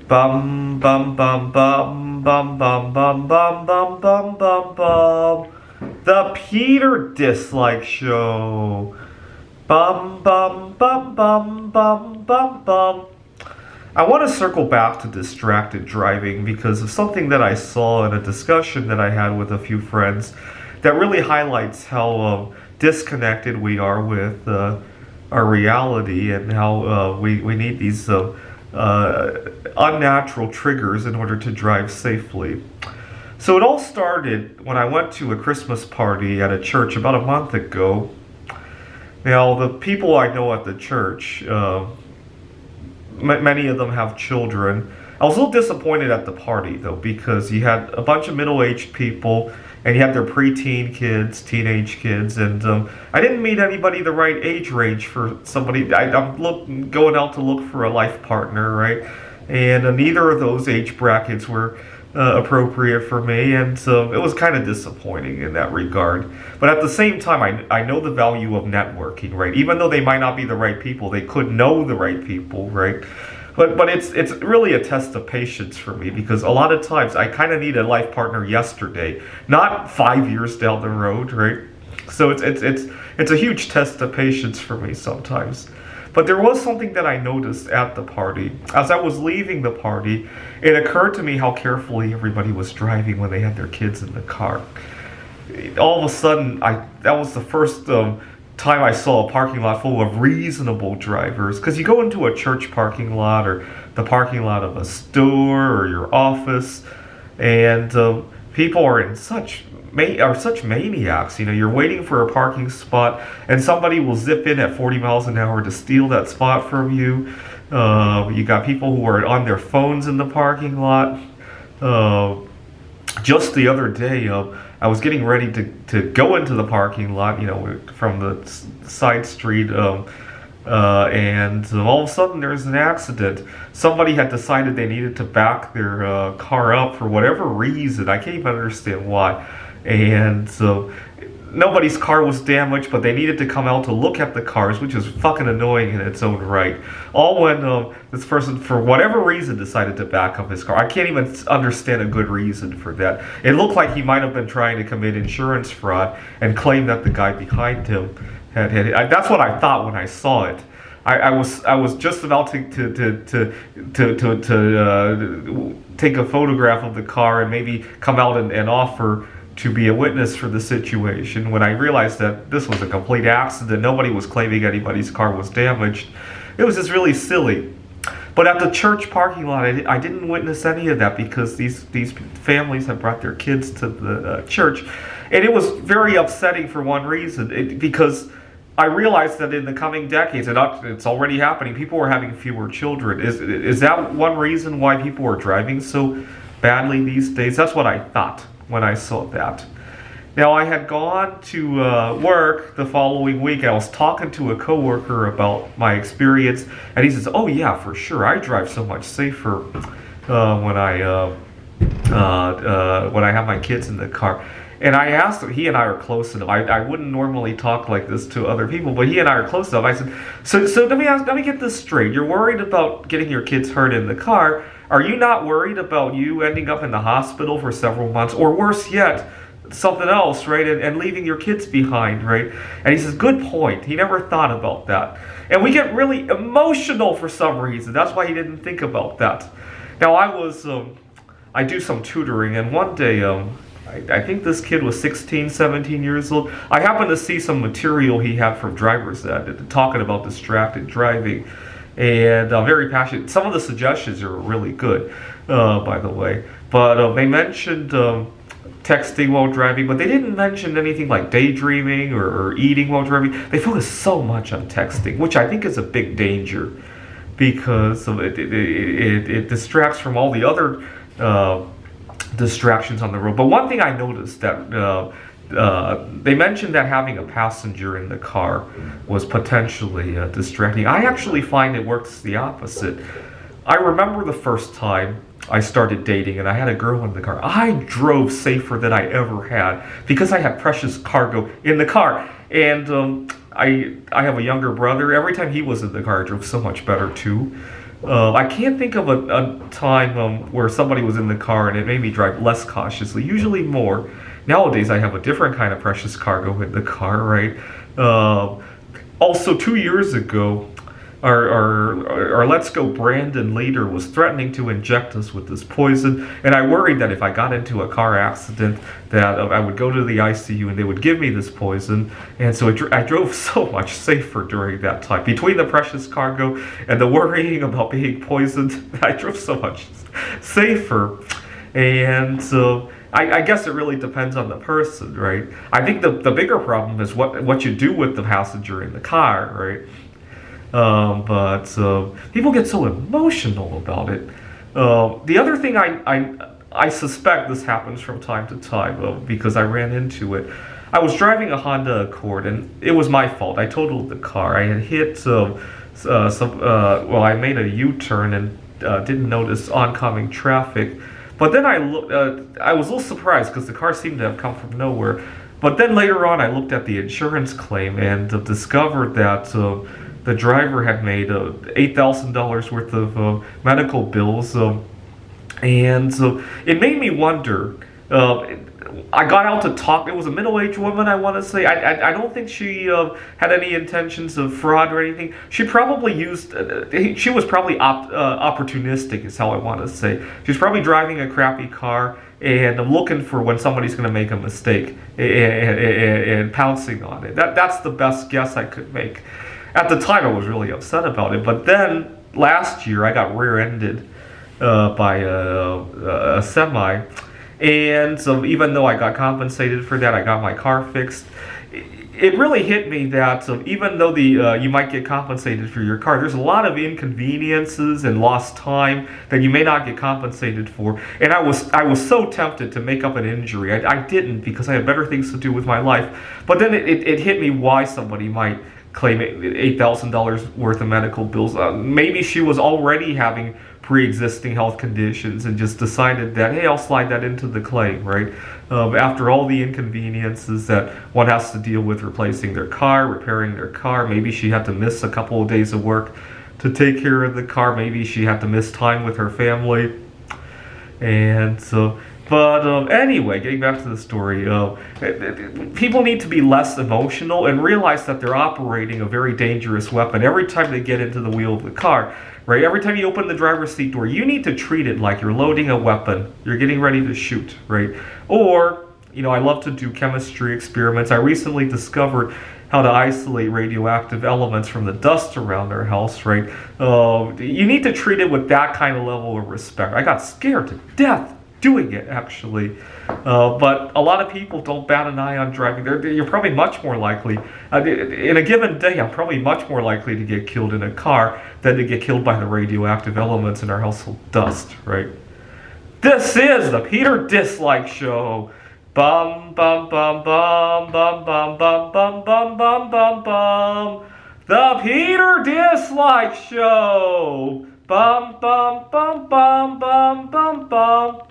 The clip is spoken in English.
Bum bum bum bum bum bum bum bum bum bum bum bum. The Peter Dislike Show. Bum bum bum bum bum bum bum. I want to circle back to distracted driving because of something that I saw in a discussion that I had with a few friends that really highlights how disconnected we are with our reality and how we need these unnatural triggers in order to drive safely. So it all started when I went to a Christmas party at a church about a month ago. Now, the people I know at the church, many of them have children. I was a little disappointed at the party though because you had a bunch of middle-aged people and you had their preteen kids, teenage kids, and I didn't meet anybody the right age range for somebody. I'm going out to look for a life partner, right? And neither of those age brackets were appropriate for me, and so it was kind of disappointing in that regard. But at the same time, I know the value of networking, right? Even though they might not be the right people, they could know the right people, right? But it's really a test of patience for me because a lot of times I kind of need a life partner yesterday, not 5 years down the road, right? So it's a huge test of patience for me sometimes. But there was something that I noticed at the party. As I was leaving the party, it occurred to me how carefully everybody was driving when they had their kids in the car. All of a sudden, that was the first time I saw a parking lot full of reasonable drivers. Because you go into a church parking lot or the parking lot of a store or your office, and people are such maniacs. You know, you're waiting for a parking spot, and somebody will zip in at 40 miles an hour to steal that spot from you. You got people who are on their phones in the parking lot. Just the other day, I was getting ready to go into the parking lot, you know, from the side street, and all of a sudden there's an accident. Somebody had decided they needed to back their car up for whatever reason. I can't even understand why. And so nobody's car was damaged, but they needed to come out to look at the cars, which is fucking annoying in its own right. All when this person, for whatever reason, decided to back up his car. I can't even understand a good reason for that. It looked like he might have been trying to commit insurance fraud and claim that the guy behind him had hit it. That's what I thought when I saw it. I was just about to take a photograph of the car and maybe come out and offer to be a witness for the situation when I realized that this was a complete accident. Nobody was claiming anybody's car was damaged. It was just really silly. But at the church parking lot, I didn't witness any of that because these families had brought their kids to the church. And it was very upsetting for one reason, because I realized that in the coming decades, and it's already happening, people are having fewer children. Is that one reason why people are driving so badly these days? That's what I thought when I saw that. Now, I had gone to work the following week, and I was talking to a coworker about my experience, and he says, "Oh yeah, for sure, I drive so much safer when I have my kids in the car." And I asked him, he and I are close enough. I wouldn't normally talk like this to other people, but he and I are close enough. I said, so let me get this straight. You're worried about getting your kids hurt in the car. Are you not worried about you ending up in the hospital for several months, or worse yet, something else, right? And leaving your kids behind, right? And he says, good point. He never thought about that. And we get really emotional for some reason. That's why he didn't think about that. Now, I do some tutoring, and one day, I think this kid was 16, 17 years old. I happened to see some material he had from driver's ed talking about distracted driving, and very passionate. Some of the suggestions are really good, by the way. But they mentioned texting while driving, but they didn't mention anything like daydreaming or eating while driving. They focus so much on texting, which I think is a big danger because it distracts from all the other distractions on the road. But one thing I noticed that they mentioned that having a passenger in the car was potentially distracting. I actually find it works the opposite. I remember the first time I started dating and I had a girl in the car. I drove safer than I ever had because I had precious cargo in the car. And I have a younger brother. Every time he was in the car, I drove so much better too. I can't think of a time where somebody was in the car and it made me drive less cautiously. Usually more. Nowadays, I have a different kind of precious cargo in the car, right? Uh, Also, 2 years ago, our Let's Go Brandon leader was threatening to inject us with this poison, and I worried that if I got into a car accident, that I would go to the ICU and they would give me this poison. And so I drove so much safer during that time. Between the precious cargo and the worrying about being poisoned, I drove so much safer. And so I guess it really depends on the person, right? I think the bigger problem is what you do with the passenger in the car, right? But people get so emotional about it. The other thing I suspect this happens from time to time because I ran into it. I was driving a Honda Accord and it was my fault. I totaled the car. I had hit I made a U-turn and didn't notice oncoming traffic. But then I was a little surprised because the car seemed to have come from nowhere. But then later on, I looked at the insurance claim and discovered that the driver had made $8,000 worth of medical bills. And so it made me wonder. I got out to talk. It was a middle-aged woman, I want to say. I don't think she had any intentions of fraud or anything. She probably she was probably opportunistic, is how I want to say. She's probably driving a crappy car and looking for when somebody's going to make a mistake and pouncing on it. That's the best guess I could make. At the time, I was really upset about it. But then last year, I got rear-ended by a semi. And so even though I got compensated for that, I got my car fixed. It really hit me that even though you might get compensated for your car, there's a lot of inconveniences and lost time that you may not get compensated for. And I was so tempted to make up an injury. I didn't because I had better things to do with my life. But then it hit me why somebody might claim $8,000 worth of medical bills. Maybe she was already having pre-existing health conditions and just decided that, hey, I'll slide that into the claim, right? After all the inconveniences that one has to deal with replacing their car, repairing their car, maybe she had to miss a couple of days of work to take care of the car, maybe she had to miss time with her family. And so, but anyway, getting back to the story, people need to be less emotional and realize that they're operating a very dangerous weapon every time they get into the wheel of the car, right? Every time you open the driver's seat door, you need to treat it like you're loading a weapon. You're getting ready to shoot, right? Or, I love to do chemistry experiments. I recently discovered how to isolate radioactive elements from the dust around our house, right? You need to treat it with that kind of level of respect. I got scared to death doing it, actually. But a lot of people don't bat an eye on driving. You're probably much more likely, in a given day, I'm probably much more likely to get killed in a car than to get killed by the radioactive elements in our household dust, right? This is the Peter Dislike Show. Bum, bum, bum, bum, bum, bum, bum, bum, bum, bum, bum, bum. The Peter Dislike Show. Bum, bum, bum, bum, bum, bum, bum.